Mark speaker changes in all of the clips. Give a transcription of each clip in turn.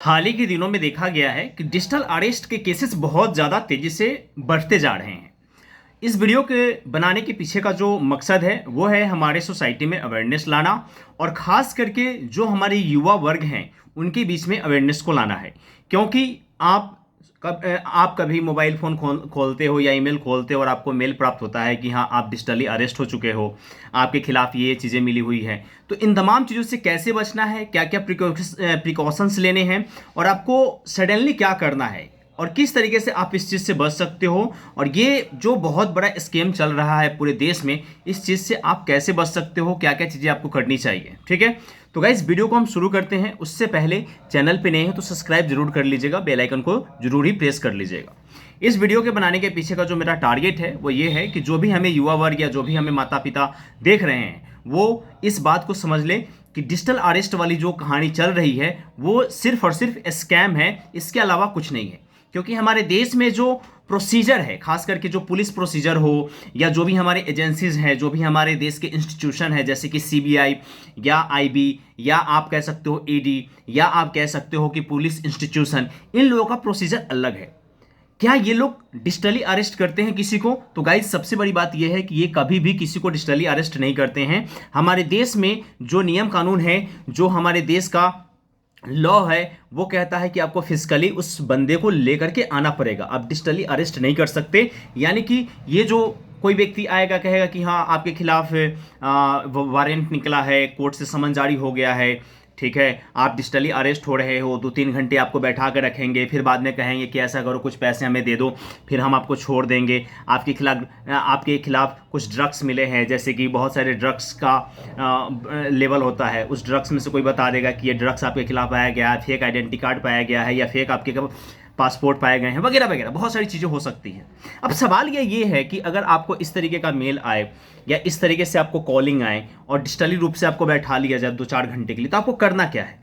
Speaker 1: हाल ही के दिनों में देखा गया है कि डिजिटल अरेस्ट के केसेस बहुत ज़्यादा तेज़ी से बढ़ते जा रहे हैं। इस वीडियो के बनाने के पीछे का जो मकसद है वो है हमारे सोसाइटी में अवेयरनेस लाना और ख़ास करके जो हमारे युवा वर्ग हैं उनके बीच में अवेयरनेस को लाना है। क्योंकि आप कभी मोबाइल फ़ोन खोलते हो या ईमेल खोलते हो और आपको मेल प्राप्त होता है कि हाँ आप डिजिटली अरेस्ट हो चुके हो, आपके खिलाफ़ ये चीज़ें मिली हुई हैं। तो इन तमाम चीज़ों से कैसे बचना है, क्या क्या प्रिकॉशंस लेने हैं और आपको सडनली क्या करना है और किस तरीके से आप इस चीज़ से बच सकते हो, और ये जो बहुत बड़ा स्कैम चल रहा है पूरे देश में, इस चीज़ से आप कैसे बच सकते हो, क्या क्या चीज़ें आपको करनी चाहिए। ठीक है, तो गाइस वीडियो को हम शुरू करते हैं। उससे पहले चैनल पे नए हैं तो सब्सक्राइब जरूर कर लीजिएगा, बेल आइकन को जरूर ही प्रेस कर लीजिएगा। इस वीडियो के बनाने के पीछे का जो मेरा टारगेट है वो ये है कि जो भी हमें युवा वर्ग या जो भी हमें माता पिता देख रहे हैं वो इस बात को समझ लें कि डिजिटल अरेस्ट वाली जो कहानी चल रही है वो सिर्फ और सिर्फ स्कैम है, इसके अलावा कुछ नहीं है। क्योंकि हमारे देश में जो प्रोसीजर है, खास करके जो पुलिस प्रोसीजर हो या जो भी हमारे एजेंसीज हैं, जो भी हमारे देश के इंस्टीट्यूशन है जैसे कि सीबीआई या आईबी या आप कह सकते हो ईडी या आप कह सकते हो कि पुलिस इंस्टीट्यूशन, इन लोगों का प्रोसीजर अलग है। क्या ये लोग डिजिटली अरेस्ट करते हैं किसी को? तो गाइस सबसे बड़ी बात यह है कि ये कभी भी किसी को डिजिटली अरेस्ट नहीं करते हैं। हमारे देश में जो नियम कानून है, जो हमारे देश का लॉ है, वो कहता है कि आपको फिजिकली उस बंदे को लेकर के आना पड़ेगा, आप डिजिटली अरेस्ट नहीं कर सकते। यानी कि ये जो कोई व्यक्ति आएगा कहेगा कि हाँ आपके खिलाफ वारंट निकला है, कोर्ट से समन जारी हो गया है, ठीक है, आप डिजिटली अरेस्ट हो रहे हो, 2-3 घंटे आपको बैठा कर रखेंगे, फिर बाद में कहेंगे कि ऐसा करो कुछ पैसे हमें दे दो, फिर हम आपको छोड़ देंगे। आपके खिलाफ कुछ ड्रग्स मिले हैं, जैसे कि बहुत सारे ड्रग्स का लेवल होता है, उस ड्रग्स में से कोई बता देगा कि ये ड्रग्स आपके खिलाफ पाया गया है, फेक आइडेंटिटी कार्ड पाया गया है या फेक आपके पासपोर्ट पाए गए हैं, वगैरह वगैरह बहुत सारी चीज़ें हो सकती हैं। अब सवाल ये है कि अगर आपको इस तरीके का मेल आए या इस तरीके से आपको कॉलिंग आए और डिजिटली रूप से आपको बैठा लिया जाए 2-4 घंटे के लिए, तो आपको करना क्या है?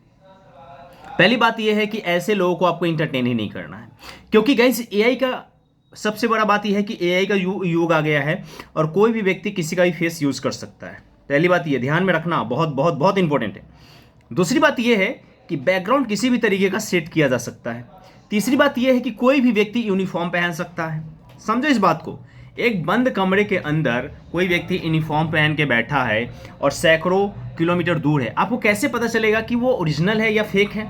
Speaker 1: पहली बात यह है कि ऐसे लोगों को आपको इंटरटेन ही नहीं करना है। क्योंकि गाइस एआई का सबसे बड़ा बात यह है कि एआई का युग आ गया है और कोई भी व्यक्ति किसी का भी फेस यूज़ कर सकता है। पहली बात यह ध्यान में रखना बहुत बहुत बहुत इंपॉर्टेंट है। दूसरी बात यह है कि बैकग्राउंड किसी भी तरीके का सेट किया जा सकता है। तीसरी बात यह है कि कोई भी व्यक्ति यूनिफॉर्म पहन सकता है। समझो इस बात को, एक बंद कमरे के अंदर कोई व्यक्ति यूनिफॉर्म पहन के बैठा है और सैकड़ों किलोमीटर दूर है, आपको कैसे पता चलेगा कि वो ओरिजिनल है या फेक है?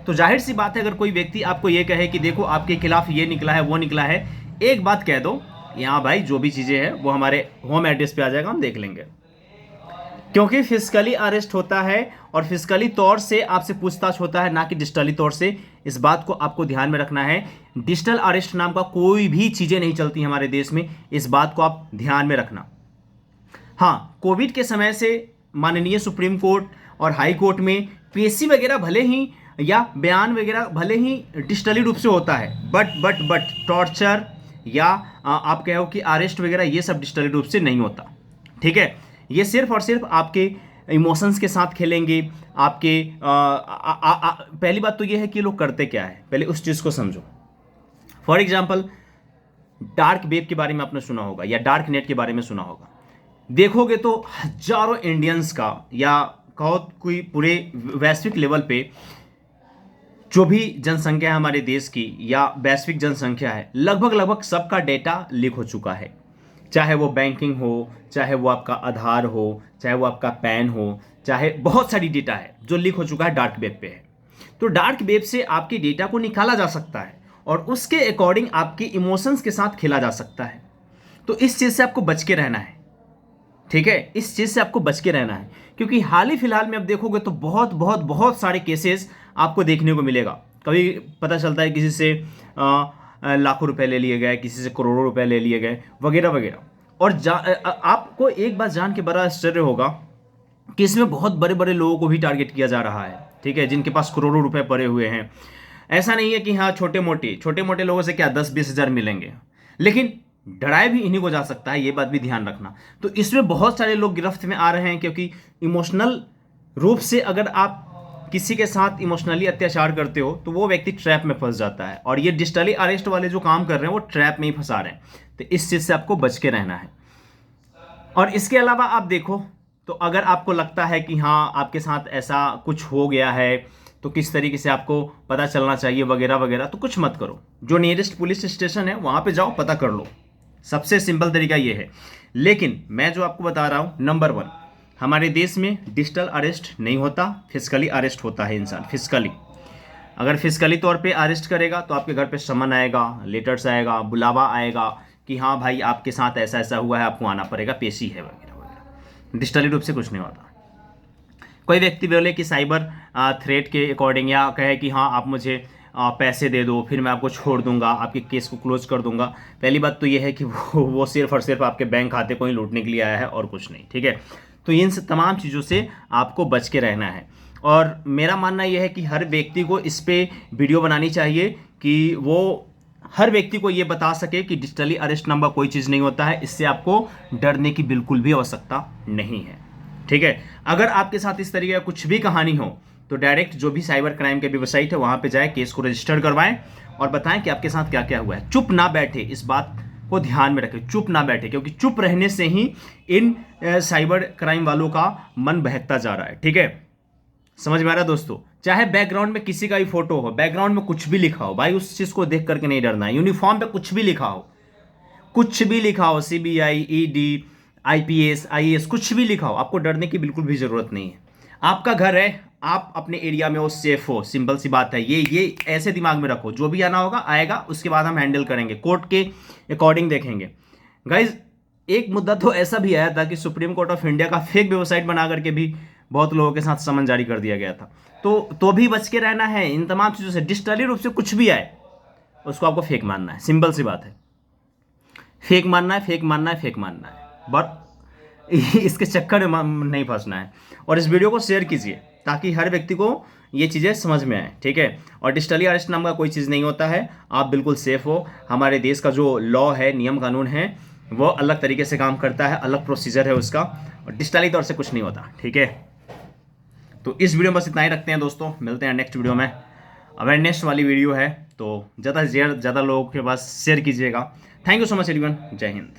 Speaker 1: तो जाहिर सी बात है, अगर कोई व्यक्ति आपको ये कहे कि देखो आपके खिलाफ ये निकला है वो निकला है, एक बात कह दो, यहाँ भाई जो भी चीज़ें हैं वो हमारे होम एड्रेस पे आ जाएगा, हम देख लेंगे। क्योंकि फिजिकली अरेस्ट होता है और फिजिकली तौर से आपसे पूछताछ होता है, ना कि डिजिटली तौर से। इस बात को आपको ध्यान में रखना है। डिजिटल अरेस्ट नाम का कोई भी चीज़ें नहीं चलती हमारे देश में, इस बात को आप ध्यान में रखना। हाँ, कोविड के समय से माननीय सुप्रीम कोर्ट और हाई कोर्ट में पेशी वगैरह भले ही या बयान वगैरह भले ही डिजिटली रूप से होता है, बट टॉर्चर या आप कहो कि अरेस्ट वगैरह ये सब डिजिटली रूप से नहीं होता। ठीक है, ये सिर्फ और सिर्फ आपके इमोशंस के साथ खेलेंगे। आपके पहली बात तो ये है कि ये लोग करते क्या है, पहले उस चीज़ को समझो। फॉर एग्जाम्पल, डार्क वेब के बारे में आपने सुना होगा या डार्क नेट के बारे में सुना होगा। देखोगे तो हजारों इंडियंस का या कहो कोई पूरे वैश्विक लेवल पे जो भी जनसंख्या है हमारे देश की या वैश्विक जनसंख्या है, लगभग सबका डेटा लीक हो चुका है। चाहे वो बैंकिंग हो, चाहे वो आपका आधार हो, चाहे वो आपका पैन हो, चाहे बहुत सारी डेटा है जो लीक हो चुका है, डार्क वेब पे है। तो डार्क वेब से आपके डेटा को निकाला जा सकता है और उसके अकॉर्डिंग आपके इमोशंस के साथ खेला जा सकता है। तो इस चीज़ से आपको बच के रहना है। ठीक है, इस चीज़ से आपको बच के रहना है, क्योंकि हाल ही फिलहाल में आप देखोगे तो बहुत बहुत बहुत सारे केसेस आपको देखने को मिलेगा। कभी पता चलता है किसी से लाखों रुपए ले लिए गए, किसी से करोड़ों रुपए ले लिए गए, वगैरह वगैरह। और आपको एक बात जान के बड़ा आश्चर्य होगा कि इसमें बहुत बड़े बड़े लोगों को भी टारगेट किया जा रहा है। ठीक है, जिनके पास करोड़ों रुपए पड़े हुए हैं। ऐसा नहीं है कि हाँ छोटे मोटे लोगों से क्या 10-20 हज़ार मिलेंगे, लेकिन डराया भी इन्हीं को जा सकता है, ये बात भी ध्यान रखना। तो इसमें बहुत सारे लोग गिरफ्त में आ रहे हैं, क्योंकि इमोशनल रूप से अगर आप किसी के साथ इमोशनली अत्याचार करते हो तो वो व्यक्ति ट्रैप में फंस जाता है, और ये डिजिटली अरेस्ट वाले जो काम कर रहे हैं वो ट्रैप में ही फंसा रहे हैं। तो इस चीज़ से आपको बच के रहना है। और इसके अलावा आप देखो तो अगर आपको लगता है कि हाँ आपके साथ ऐसा कुछ हो गया है, तो किस तरीके से आपको पता चलना चाहिए वगैरह वगैरह, तो कुछ मत करो। जो नियरेस्ट पुलिस स्टेशन है वहाँ पे जाओ, पता कर लो। सबसे सिंपल तरीका ये है। लेकिन मैं जो आपको बता रहा हूँ, नंबर 1, हमारे देश में डिजिटल अरेस्ट नहीं होता, फिजिकली अरेस्ट होता है इंसान। फिजिकली, अगर फिजिकली तौर पे अरेस्ट करेगा तो आपके घर पे समन आएगा, लेटर्स आएगा, बुलावा आएगा कि हाँ भाई आपके साथ ऐसा ऐसा हुआ है, आपको आना पड़ेगा, पेशी है वगैरह वगैरह। डिजिटली रूप से कुछ नहीं होता। कोई व्यक्ति बोले कि साइबर थ्रेट के अकॉर्डिंग, या कहे कि हाँ आप मुझे पैसे दे दो फिर मैं आपको छोड़ दूंगा, आपके केस को क्लोज कर दूंगा। पहली बात तो ये है कि वो सिर्फ और सिर्फ आपके बैंक खाते को ही लूटने के लिए आया है और कुछ नहीं, ठीक है। तो इन तमाम चीज़ों से आपको बच के रहना है। और मेरा मानना यह है कि हर व्यक्ति को इस पे वीडियो बनानी चाहिए कि वो हर व्यक्ति को ये बता सके कि डिजिटली अरेस्ट नाम का कोई चीज़ नहीं होता है। इससे आपको डरने की बिल्कुल भी आवश्यकता नहीं है, ठीक है। अगर आपके साथ इस तरीके का कुछ भी कहानी हो तो डायरेक्ट जो भी साइबर क्राइम के वेबसाइट है वहां पे जाए, केस को रजिस्टर करवाएं और बताएं कि आपके साथ क्या क्या हुआ है। चुप ना बैठे, इस बात को ध्यान में रखें, चुप ना बैठे, क्योंकि चुप रहने से ही इन साइबर क्राइम वालों का मन बहकता जा रहा है, ठीक है। समझ में आ रहा है दोस्तों? चाहे बैकग्राउंड में किसी का भी फोटो हो, बैकग्राउंड में कुछ भी लिखा हो, भाई उस चीज को देख करके नहीं डरना है। यूनिफॉर्म पे कुछ भी लिखा हो, कुछ भी लिखा हो, CBI, ED, IPS, IAS, कुछ भी लिखा हो, आपको डरने की बिल्कुल भी जरूरत नहीं है। आपका घर है, आप अपने एरिया में हो, सेफ हो, सिंपल सी बात है। ये ऐसे दिमाग में रखो, जो भी आना होगा आएगा, उसके बाद हम हैंडल करेंगे, कोर्ट के अकॉर्डिंग देखेंगे। गाइज, एक मुद्दा तो ऐसा भी आया था कि सुप्रीम कोर्ट ऑफ इंडिया का फेक वेबसाइट बना करके भी बहुत लोगों के साथ समन जारी कर दिया गया था। तो भी बच के रहना है इन तमाम चीज़ों से। डिजिटली रूप से कुछ भी आए उसको आपको फेक मानना है, सिंपल सी बात है। फेक मानना है, फेक मानना है, फेक मानना है, बट इसके चक्कर में नहीं फंसना है। और इस वीडियो को शेयर कीजिए ताकि हर व्यक्ति को ये चीज़ें समझ में आए, ठीक है। और डिजिटली अरेस्ट नाम का कोई चीज़ नहीं होता है, आप बिल्कुल सेफ हो। हमारे देश का जो लॉ है, नियम कानून है, वो अलग तरीके से काम करता है, अलग प्रोसीजर है उसका, और डिजिटली तौर से कुछ नहीं होता, ठीक है। तो इस वीडियो में बस इतना ही रखते हैं दोस्तों, मिलते हैं नेक्स्ट वीडियो में। अवेयरनेस वाली वीडियो है तो ज़्यादा से ज़्यादा लोगों के पास शेयर कीजिएगा। Thank you so much everyone, जय हिंद।